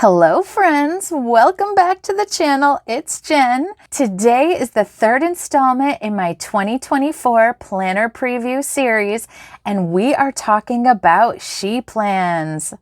Hello friends, welcome back to the channel. It's Jen. Today is the third installment in my 2024 planner preview series, and we are talking about She Plans.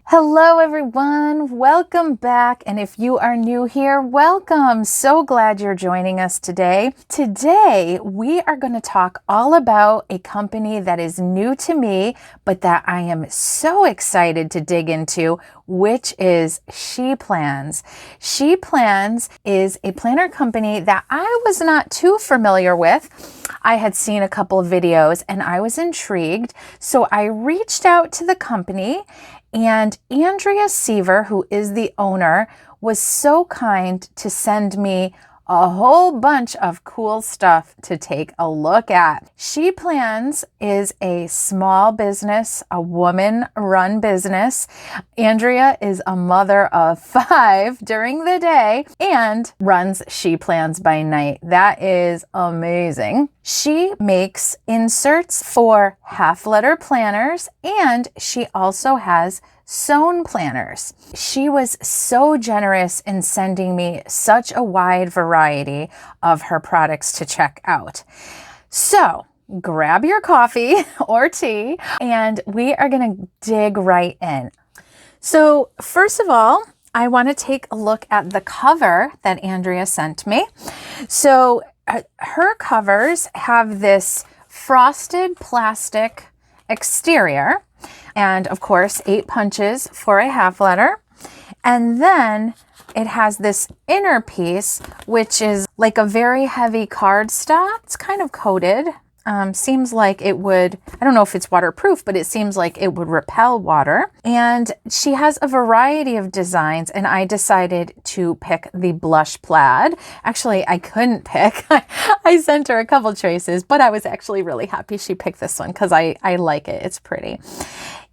Hello everyone, welcome back, and if you are new here, welcome. So glad you're joining us today. Today we are going to talk all about a company that is new to me, but that I am so excited to dig into, which is She Plans. She Plans is a planner company that I was not too familiar with. I had seen a couple of videos and I was intrigued, so I reached out to the company. And Andrea Seaver, who is the owner, was so kind to send me a whole bunch of cool stuff to take a look at. She Plans is a small business, a woman-run business. Andrea is a mother of 5 during the day and runs She Plans by night. That is amazing. She makes inserts for half-letter planners, and she also has sewn planners. She was so generous in sending me such a wide variety of her products to check out. So grab your coffee or tea, and we are going to dig right in. So first of all, I want to take a look at the cover that Andrea sent me. So her covers have this frosted plastic exterior, and of course 8 punches for a half letter, and then it has this inner piece which is like a very heavy cardstock. It's kind of coated. Seems like it would, I don't know if it's waterproof, but it seems like it would repel water. And she has a variety of designs, and I decided to pick the blush plaid. Actually, I couldn't pick. I sent her a couple choices, but I was actually really happy she picked this one because I like it. It's pretty.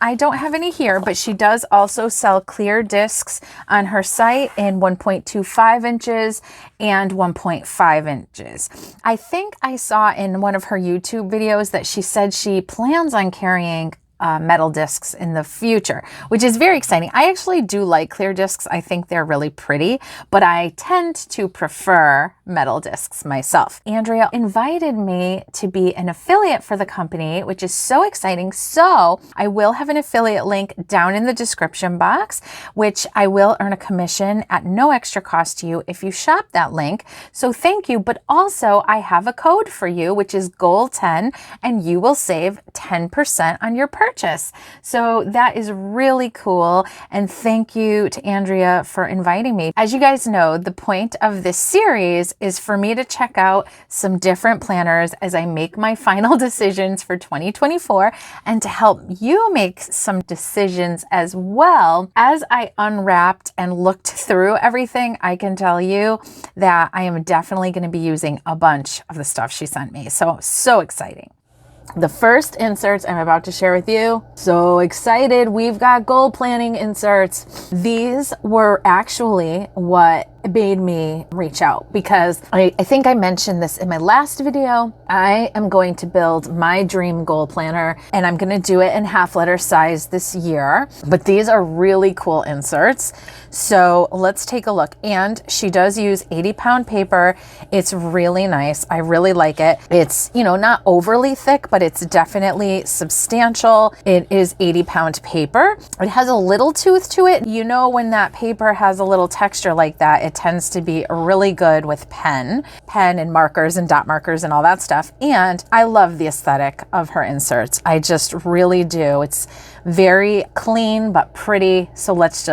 I don't have any here, but she does also sell clear discs on her site in 1.25 inches and 1.5 inches. I think I saw in one of her YouTube videos that she said she plans on carrying metal discs in the future, which is very exciting. I actually do like clear discs. I think they're really pretty, but I tend to prefer metal discs myself. Andrea invited me to be an affiliate for the company, which is so exciting. So I will have an affiliate link down in the description box, which I will earn a commission at no extra cost to you if you shop that link. So thank you. But also I have a code for you, which is GOAL10, and you will save 10% on your purchase. So that is really cool. And thank you to Andrea for inviting me. As you guys know, the point of this series is for me to check out some different planners as I make my final decisions for 2024, and to help you make some decisions as well. As I unwrapped and looked through everything, I can tell you that I am definitely going to be using a bunch of the stuff she sent me. So exciting. The first inserts I'm about to share with you, so excited. We've got goal planning inserts. These were actually what made me reach out, because I think I mentioned this in my last video. I am going to build my dream goal planner, and I'm going to do it in half letter size this year, but these are really cool inserts. So let's take a look. And she does use 80-pound paper. It's really nice. I really like it. It's, not overly thick, but it's definitely substantial. It is 80-pound paper. It has a little tooth to it. When that paper has a little texture like that, it tends to be really good with pen and markers and dot markers and all that stuff. And I love the aesthetic of her inserts. I just really do. It's very clean but pretty. So let's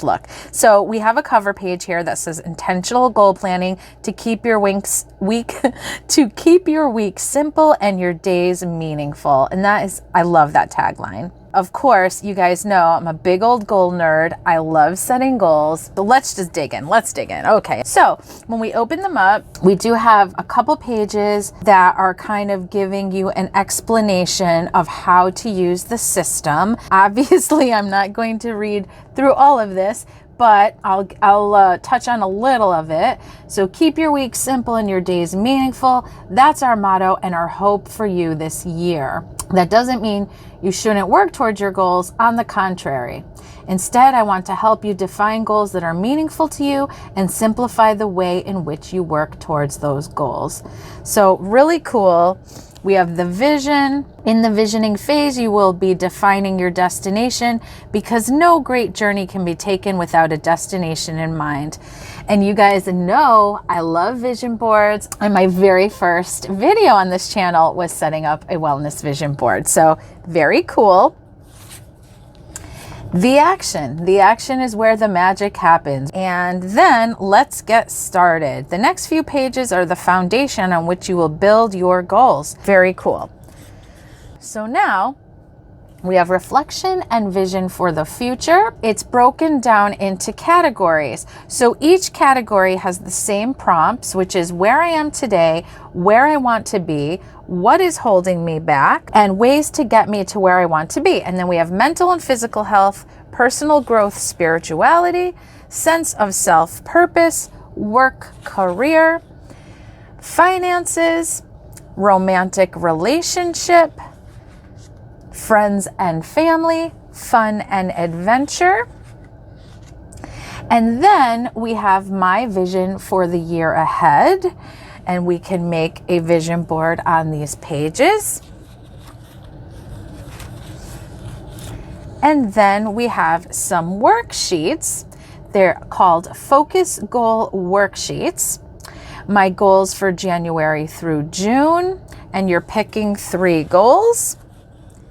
look. So we have a cover page here that says intentional goal planning to keep your week simple and your days meaningful. And I love that tagline. Of course, you guys know I'm a big old goal nerd. I love setting goals, but let's just dig in. Let's dig in. Okay, so when we open them up, we do have a couple pages that are kind of giving you an explanation of how to use the system. Obviously, I'm not going to read through all of this, but I'll touch on a little of it. So keep your week simple and your days meaningful. That's our motto and our hope for you this year. That doesn't mean you shouldn't work towards your goals. On the contrary. Instead, I want to help you define goals that are meaningful to you and simplify the way in which you work towards those goals. So really cool. We have the vision. In the visioning phase, you will be defining your destination, because no great journey can be taken without a destination in mind. And you guys know I love vision boards, and my very first video on this channel was setting up a wellness vision board. So very cool. The action. The action is where the magic happens. And then let's get started. The next few pages are the foundation on which you will build your goals. Very cool. So now we have reflection and vision for the future. It's broken down into categories. So each category has the same prompts, which is where I am today, where I want to be, what is holding me back, and ways to get me to where I want to be. And then we have mental and physical health, personal growth, spirituality, sense of self, purpose, work, career, finances, romantic relationship, friends and family, fun and adventure. And then we have my vision for the year ahead, and we can make a vision board on these pages. And then we have some worksheets. They're called focus goal worksheets. My goals for January through June, and you're picking 3 goals.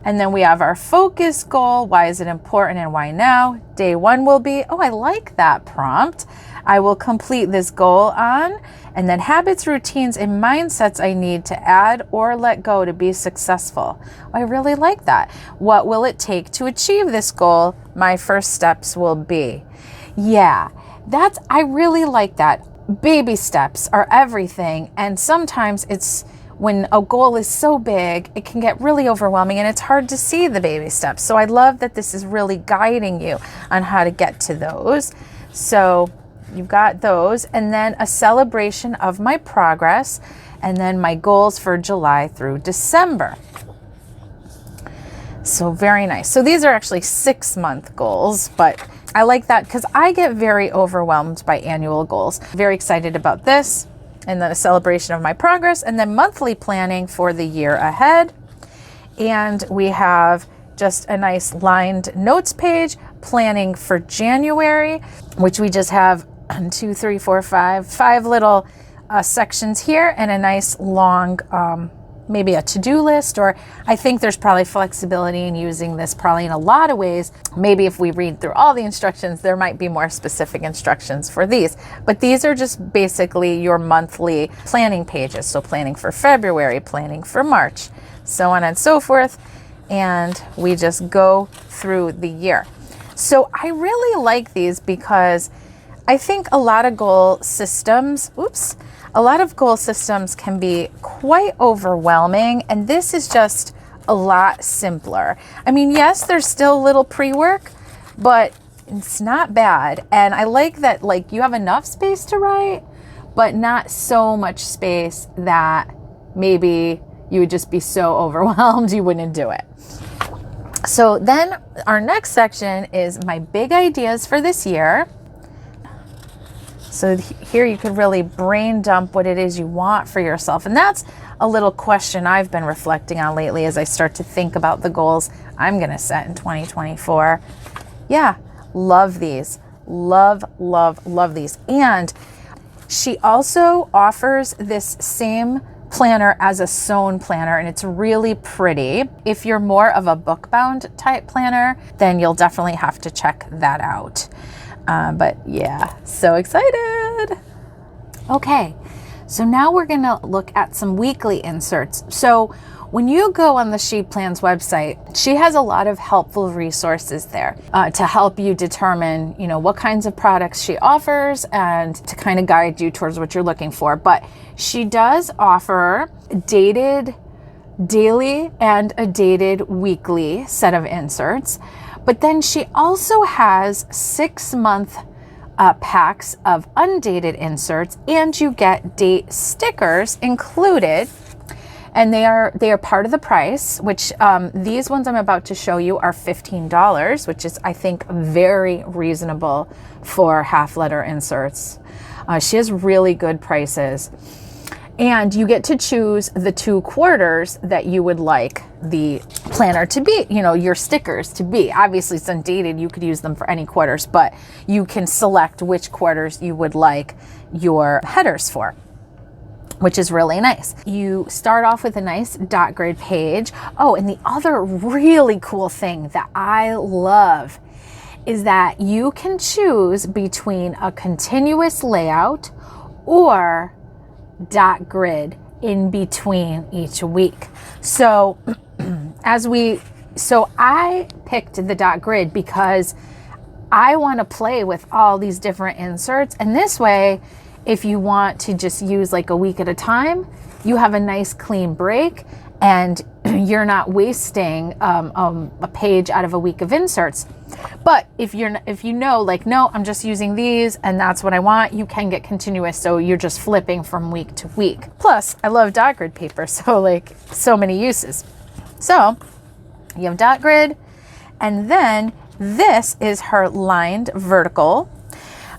And then we have our focus goal. Why is it important and why now? Day 1 will be, oh, I like that prompt. I will complete this goal on. And then habits, routines, and mindsets I need to add or let go to be successful. I really like that. What will it take to achieve this goal? My first steps will be. Yeah, I really like that. Baby steps are everything. And sometimes it's when a goal is so big, it can get really overwhelming and it's hard to see the baby steps. So I love that this is really guiding you on how to get to those. So you've got those, and then a celebration of my progress, and then my goals for July through December. So very nice. So these are actually 6-month goals, but I like that because I get very overwhelmed by annual goals. Very excited about this, and then a celebration of my progress, and then monthly planning for the year ahead. And we have just a nice lined notes page, planning for January, which we just have 5 little sections here, and a nice long, maybe a to-do list, or I think there's probably flexibility in using this probably in a lot of ways. Maybe if we read through all the instructions, there might be more specific instructions for these, but these are just basically your monthly planning pages. So planning for February, planning for March, so on and so forth. And we just go through the year. So I really like these because I think a lot of goal systems can be quite overwhelming, and this is just a lot simpler. I mean, yes, there's still a little pre-work, but it's not bad. And I like that, like, you have enough space to write, but not so much space that maybe you would just be so overwhelmed you wouldn't do it. So then our next section is my big ideas for this year. So here you could really brain dump what it is you want for yourself. And that's a little question I've been reflecting on lately as I start to think about the goals I'm going to set in 2024. Yeah, love these. Love, love, love these. And she also offers this same planner as a sewn planner, and it's really pretty. If you're more of a book-bound type planner, then you'll definitely have to check that out. But yeah, so excited. Okay, so now we're gonna look at some weekly inserts. So when you go on the She Plans website, she has a lot of helpful resources there to help you determine, what kinds of products she offers and to kind of guide you towards what you're looking for. But she does offer dated daily and a dated weekly set of inserts. But then she also has 6-month packs of undated inserts, and you get date stickers included. And they are part of the price, which these ones I'm about to show you are $15, which is, I think, very reasonable for half letter inserts. She has really good prices. And you get to choose the 2 quarters that you would like the planner to be, you know, your stickers to be. Obviously, it's undated. You could use them for any quarters, but you can select which quarters you would like your headers for, which is really nice. You start off with a nice dot grid page. Oh, and the other really cool thing that I love is that you can choose between a continuous layout or dot grid in between each week. So I picked the dot grid because I want to play with all these different inserts, and this way, if you want to just use like a week at a time, you have a nice clean break and you're not wasting a page out of a week of inserts. But if you know, like, no, I'm just using these and that's what I want, you can get continuous. So you're just flipping from week to week. Plus, I love dot grid paper, so like so many uses. So you have dot grid, and then this is her lined vertical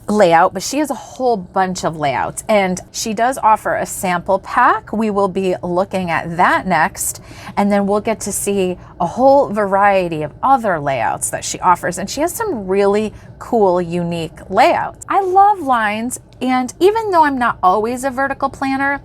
layout, but she has a whole bunch of layouts, and she does offer a sample pack. We will be looking at that next, and then we'll get to see a whole variety of other layouts that she offers, and she has some really cool, unique layouts. I love lines, and even though I'm not always a vertical planner,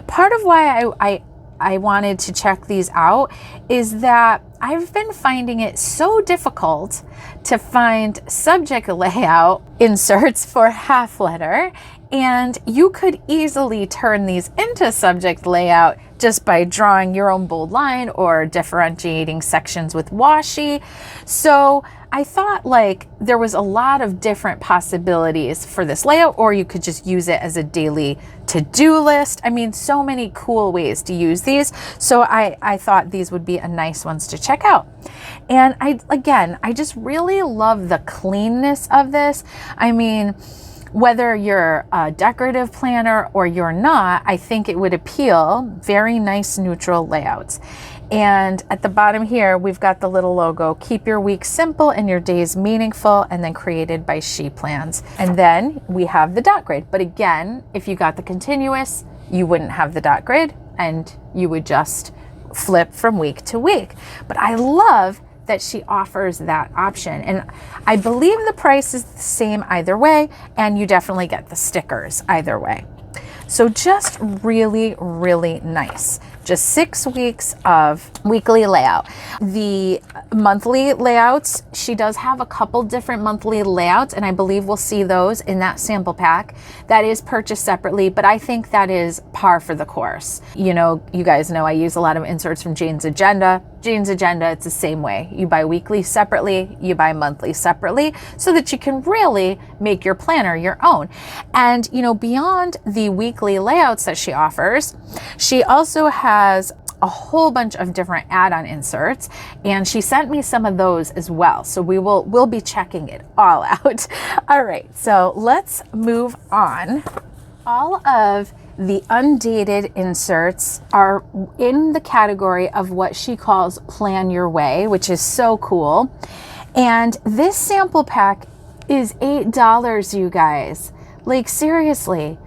part of why I wanted to check these out is that I've been finding it so difficult to find subject layout inserts for half letter, and you could easily turn these into subject layout just by drawing your own bold line or differentiating sections with washi. So I thought like there was a lot of different possibilities for this layout, or you could just use it as a daily to-do list. I mean, so many cool ways to use these. So I thought these would be a nice ones to check out. And I just really love the cleanness of this. I mean, whether you're a decorative planner or you're not, I think it would appeal. Very nice neutral layouts. And at the bottom here, we've got the little logo, keep your week simple and your days meaningful, and then created by She Plans. And then we have the dot grid. But again, if you got the continuous, you wouldn't have the dot grid and you would just flip from week to week. But I love that she offers that option. And I believe the price is the same either way, and you definitely get the stickers either way. So just really, really nice. Just 6 weeks of weekly layout. The monthly layouts, she does have a couple different monthly layouts, and I believe we'll see those in that sample pack. That is purchased separately, but I think that is par for the course. You know, you guys know I use a lot of inserts from Jane's Agenda. Jane's Agenda, it's the same way. You buy weekly separately, you buy monthly separately, so that you can really make your planner your own. And, you know, beyond the weekly layouts that she offers, she also has a whole bunch of different add-on inserts, and she sent me some of those as well. So we'll be checking it all out. All right, so let's move on. All of the undated inserts are in the category of what she calls Plan Your Way, which is so cool. And this sample pack is $8, you guys. Like, seriously.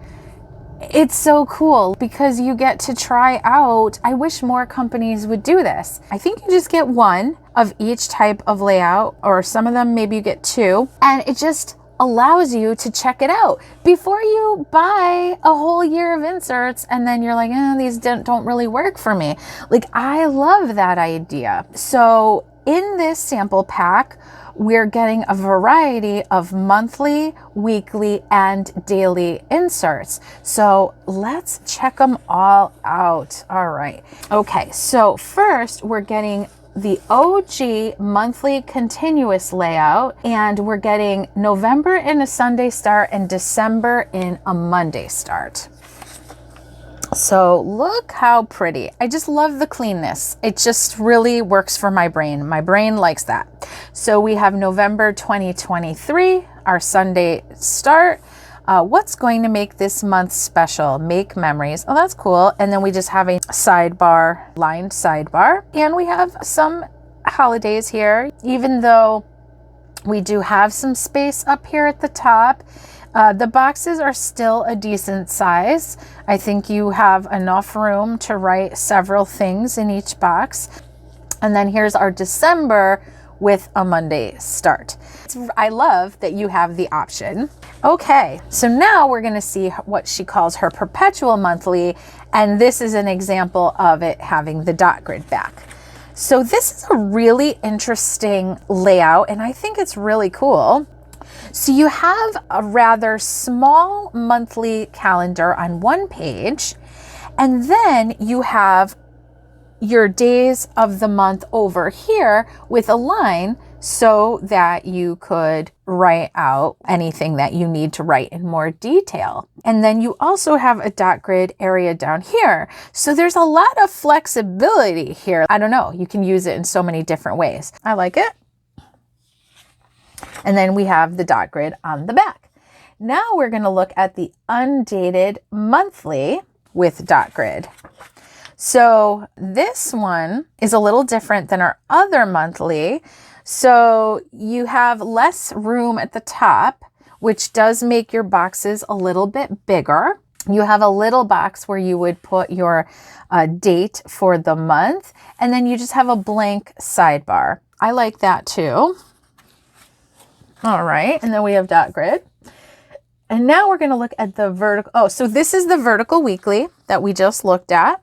It's so cool because you get to try out. I wish more companies would do this. I think you just get one of each type of layout, or some of them maybe you get 2, and it just allows you to check it out before you buy a whole year of inserts and then you're like, these don't really work for me. Like, I love that idea. So in this sample pack, we're getting a variety of monthly, weekly, and daily inserts. So let's check them all out. All right. Okay, so first we're getting the OG monthly continuous layout, and we're getting November in a Sunday start and December in a Monday start. So look how pretty. I just love the cleanness. It just really works for my brain. My brain likes that. So we have November 2023, our Sunday start. What's going to make this month special? Make memories. Oh, that's cool. And then we just have a sidebar, lined sidebar. And we have some holidays here, even though we do have some space up here at the top. The boxes are still a decent size. I think you have enough room to write several things in each box. And then here's our December with a Monday start. I love that you have the option. Okay, so now we're going to see what she calls her perpetual monthly, and this is an example of it having the dot grid back. So this is a really interesting layout, and I think it's really cool. So you have a rather small monthly calendar on one page, and then you have your days of the month over here with a line so that you could write out anything that you need to write in more detail. And then you also have a dot grid area down here. So there's a lot of flexibility here. I don't know, you can use it in so many different ways. I like it. And then we have the dot grid on the back. Now we're going to look at the undated monthly with dot grid. So this one is a little different than our other monthly. So you have less room at the top, which does make your boxes a little bit bigger. You have a little box where you would put your date for the month, and then you just have a blank sidebar. I like that too. All right, and then we have dot grid. And now we're going to look at the vertical. Oh, so this is the vertical weekly that we just looked at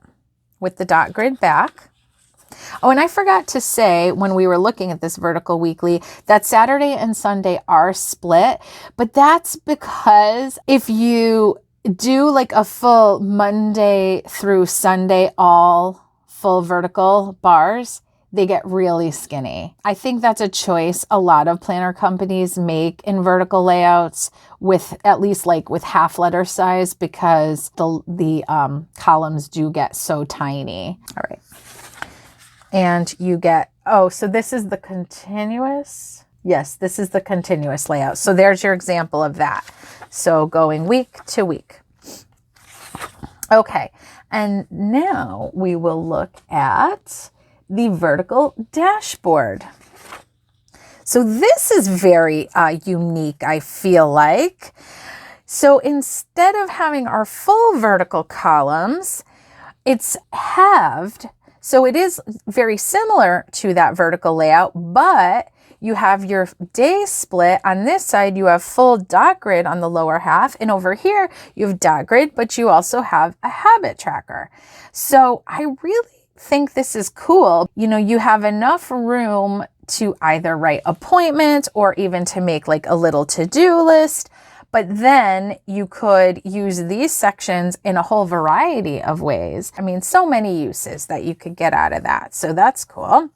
with the dot grid back. Oh, and I forgot to say when we were looking at this vertical weekly that Saturday and Sunday are split, but that's because if you do like a full Monday through Sunday, all full vertical bars, they get really skinny. I think that's a choice a lot of planner companies make in vertical layouts with at least like with half letter size, because the columns do get so tiny. All right. And you get, oh, so this is the continuous. Yes, this is the continuous layout. So there's your example of that. So going week to week. Okay. And now we will look at the vertical dashboard. So this is very unique, I feel like. So instead of having our full vertical columns, it's halved. So it is very similar to that vertical layout, but you have your day split. On this side, you have full dot grid on the lower half. And over here, you have dot grid, but you also have a habit tracker. So I really think this is cool. You know, you have enough room to either write appointments or even to make like a little to-do list. But then you could use these sections in a whole variety of ways. I mean, so many uses that you could get out of that. So that's cool.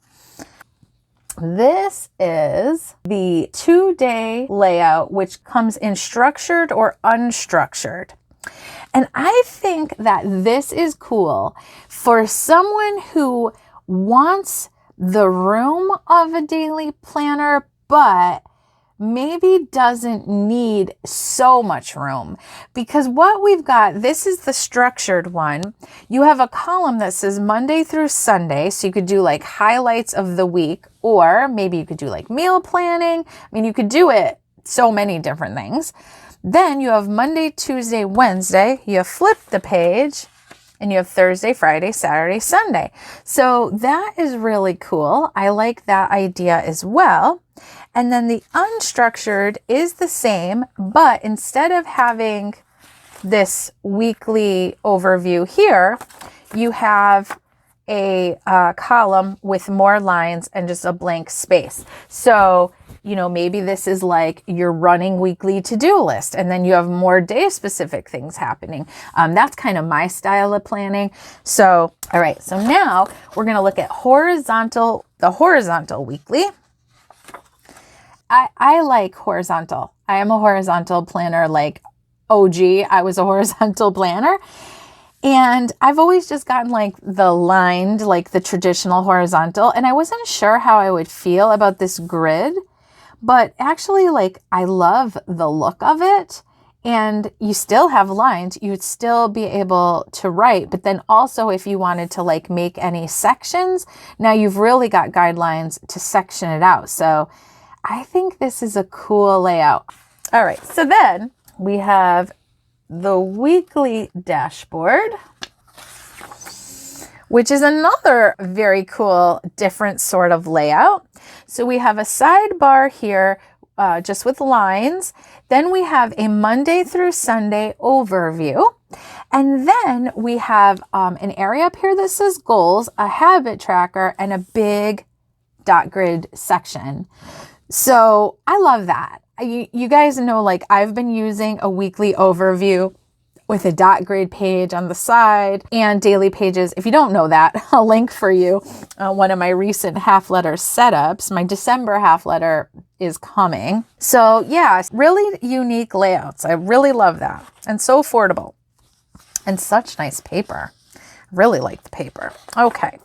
This is the 2-day layout, which comes in structured or unstructured. And I think that this is cool for someone who wants the room of a daily planner, but maybe doesn't need so much room. Because what we've got, this is the structured one. You have a column that says Monday through Sunday. So you could do like highlights of the week, or maybe you could do like meal planning. I mean, you could do it so many different things. Then you have Monday, Tuesday, Wednesday. You have flipped the page, and you have Thursday, Friday, Saturday, Sunday. So that is really cool. I like that idea as well. And then the unstructured is the same, but instead of having this weekly overview here, you have a column with more lines and just a blank space. So, you know, maybe this is like your running weekly to-do list, and then you have more day-specific things happening. That's kind of my style of planning. So, all right, so now we're going to look at the horizontal weekly. I like horizontal. I am a horizontal planner, like OG. I was a horizontal planner. And I've always just gotten like the lined, like the traditional horizontal, and I wasn't sure how I would feel about this grid, but actually like I love the look of it. And you still have lines, you'd still be able to write, but then also if you wanted to like make any sections, now you've really got guidelines to section it out. So I think this is a cool layout. All right, so then we have the weekly dashboard, which is another very cool, different sort of layout. So we have a sidebar here just with lines. Then we have a Monday through Sunday overview. And then we have an area up here that says goals, a habit tracker, and a big dot grid section. So I love that. You guys know, like I've been using a weekly overview with a dot grid page on the side and daily pages. If you don't know that, I'll link for you one of my recent half letter setups. My December half letter is coming. So yeah, really unique layouts. I really love that. And so affordable and such nice paper. Really like the paper. Okay.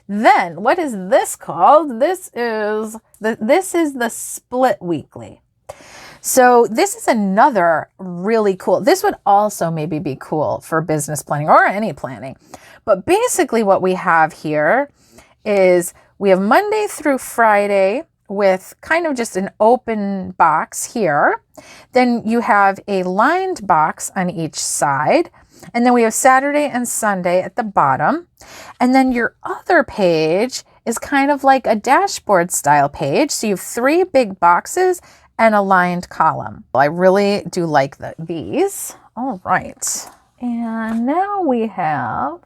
Then what is this called? This is the split weekly. So this is another really cool, this would also maybe be cool for business planning or any planning. But basically what we have here is we have Monday through Friday with kind of just an open box here. Then you have a lined box on each side. And then we have Saturday and Sunday at the bottom. And then your other page is kind of like a dashboard style page. So you have 3 big boxes and a lined column. I really do like these. All right. And now we have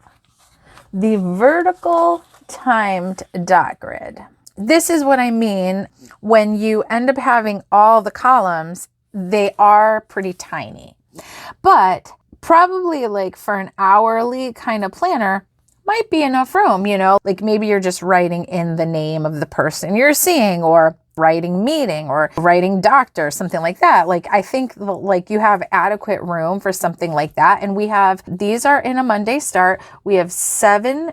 the vertical timed dot grid. This is what I mean when you end up having all the columns, they are pretty tiny. But probably like for an hourly kind of planner, might be enough room, you know, like maybe you're just writing in the name of the person you're seeing, or writing meeting, or writing doctor, something like that. Like I think like you have adequate room for something like that. And we have, these are in a Monday start. We have 7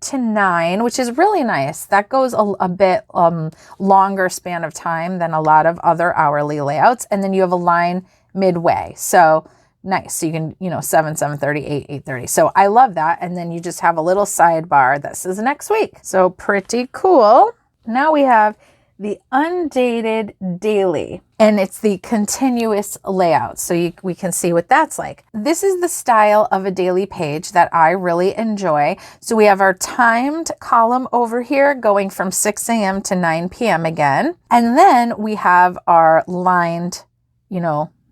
to 9, which is really nice. That goes a bit longer span of time than a lot of other hourly layouts. And then you have a line midway. So nice. So you can, 7, 7:30, 8, 8:30. So I love that. And then you just have a little sidebar that says next week. So pretty cool. Now we have the undated daily, and it's the continuous layout. So we can see what that's like. This is the style of a daily page that I really enjoy. So we have our timed column over here going from 6 a.m. to 9 p.m. again. And then we have our lined,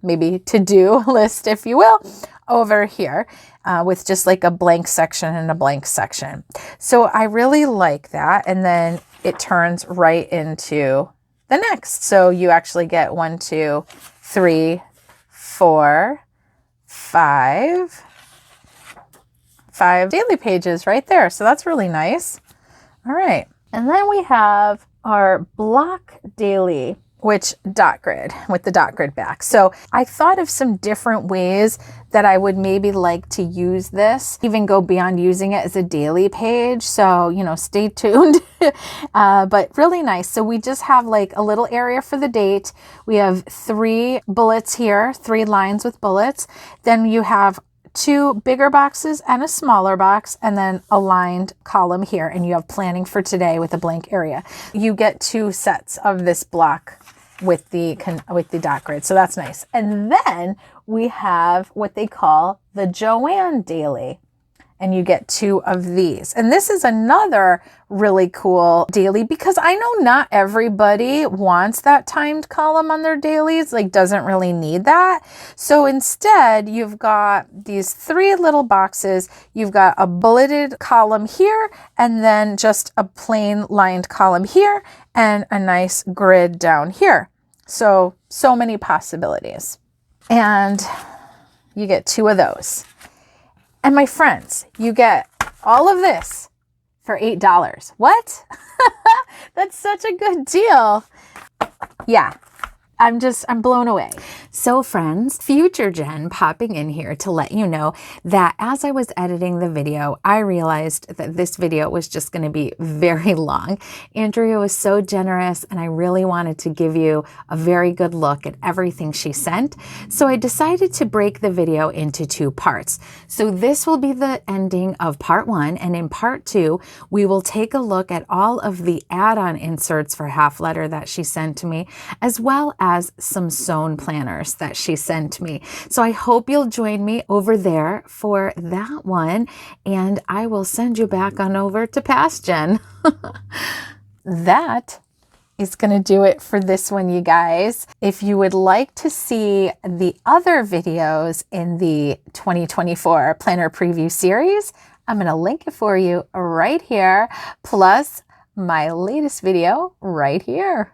maybe to-do list, if you will, over here with just like a blank section and a blank section. So I really like that. And then it turns right into the next. So you actually get 1, 2, 3, 4, 5 daily pages right there. So that's really nice. All right. And then we have our block daily, which dot grid, with the dot grid back. So I thought of some different ways that I would maybe like to use this, even go beyond using it as a daily page. So, stay tuned, but really nice. So we just have like a little area for the date. We have 3 bullets here, 3 lines with bullets. Then you have 2 bigger boxes and a smaller box, and then a lined column here. And you have planning for today with a blank area. You get 2 sets of this block with the dot grid. So that's nice. And then we have what they call the Joanne daily, and you get 2 of these. And this is another really cool daily, because I know not everybody wants that timed column on their dailies, like doesn't really need that. So instead you've got these 3 little boxes. You've got a bulleted column here, and then just a plain lined column here, and a nice grid down here. So many possibilities. And you get 2 of those. And my friends, you get all of this for $8. What? That's such a good deal. Yeah, I'm blown away. So friends, future Jen popping in here to let you know that as I was editing the video, I realized that this video was just going to be very long. Andrea was so generous and I really wanted to give you a very good look at everything she sent. So I decided to break the video into 2 parts. So this will be the ending of part 1, and in part 2, we will take a look at all of the add-on inserts for half letter that she sent to me, as well as some sewn planners that she sent me. So I hope you'll join me over there for that one, and I will send you back on over to Past Jen. That is going to do it for this one, you guys. If you would like to see the other videos in the 2024 Planner Preview series, I'm going to link it for you right here, plus my latest video right here.